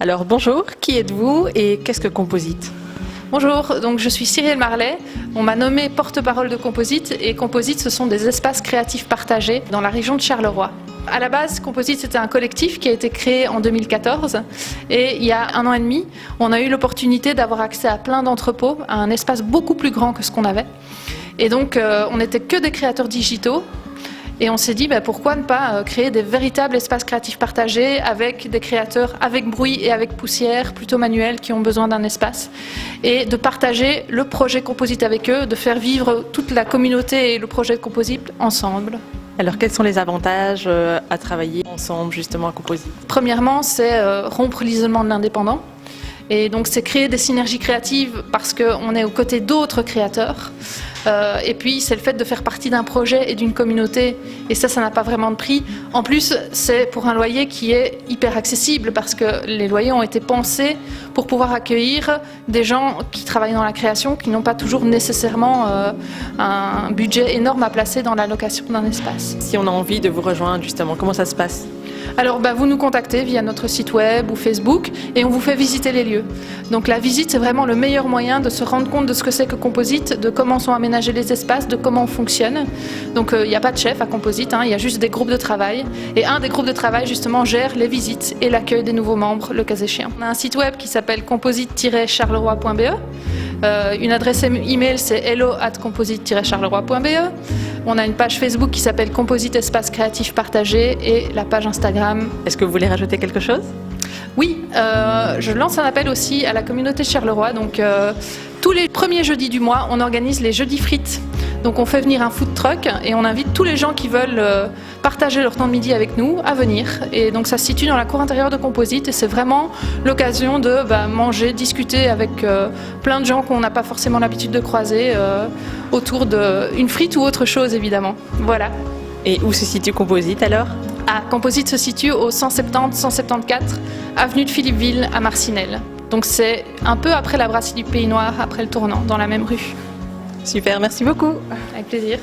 Alors bonjour, qui êtes-vous et qu'est-ce que Composite ? Bonjour, donc je suis Cyrielle Marlet. On m'a nommée porte-parole de Composite et Composite, ce sont des espaces créatifs partagés dans la région de Charleroi. À la base, Composite, c'était un collectif qui a été créé en 2014 et il y a 1 an et demi, on a eu l'opportunité d'avoir accès à plein d'entrepôts, à un espace beaucoup plus grand que ce qu'on avait. Et donc, on n'était que des créateurs digitaux. Et on s'est dit, pourquoi ne pas créer des véritables espaces créatifs partagés avec des créateurs avec bruit et avec poussière, plutôt manuels, qui ont besoin d'un espace. Et de partager le projet Composite avec eux, de faire vivre toute la communauté et le projet Composite ensemble. Alors quels sont les avantages à travailler ensemble justement à Composite ? Premièrement, c'est rompre l'isolement de l'indépendant. Et donc c'est créer des synergies créatives parce qu'on est aux côtés d'autres créateurs. Et puis c'est le fait de faire partie d'un projet et d'une communauté, et ça n'a pas vraiment de prix. En plus, c'est pour un loyer qui est hyper accessible parce que les loyers ont été pensés pour pouvoir accueillir des gens qui travaillent dans la création, qui n'ont pas toujours nécessairement un budget énorme à placer dans la location d'un espace. Si on a envie de vous rejoindre justement, comment ça se passe ? Alors vous nous contactez via notre site web ou Facebook et on vous fait visiter les lieux. Donc la visite, c'est vraiment le meilleur moyen de se rendre compte de ce que c'est que Composite, de comment sont aménagés les espaces, de comment on fonctionne. Donc il n'y a pas de chef à Composite, il y a juste des groupes de travail. Et un des groupes de travail justement gère les visites et l'accueil des nouveaux membres, le cas échéant. On a un site web qui s'appelle composite-charleroi.be. Une adresse email, c'est hello@composite-charleroi.be. On a une page Facebook qui s'appelle Composite Espace Créatif Partagé et la page Instagram. Est-ce que vous voulez rajouter quelque chose ? Oui, je lance un appel aussi à la communauté de Charleroi. Donc, tous les premiers jeudis du mois, on organise les jeudis frites. Donc on fait venir un food truck et on invite tous les gens qui veulent partager leur temps de midi avec nous à venir. Et donc ça se situe dans la cour intérieure de Composite et c'est vraiment l'occasion de manger, discuter avec plein de gens qu'on n'a pas forcément l'habitude de croiser autour d'une frite ou autre chose évidemment. Voilà. Et où se situe Composite alors ? Composite se situe au 170-174 avenue de Philippeville à Marcinelle. Donc c'est un peu après la brasserie du Pays Noir, après le tournant, dans la même rue. Super, merci beaucoup. Avec plaisir.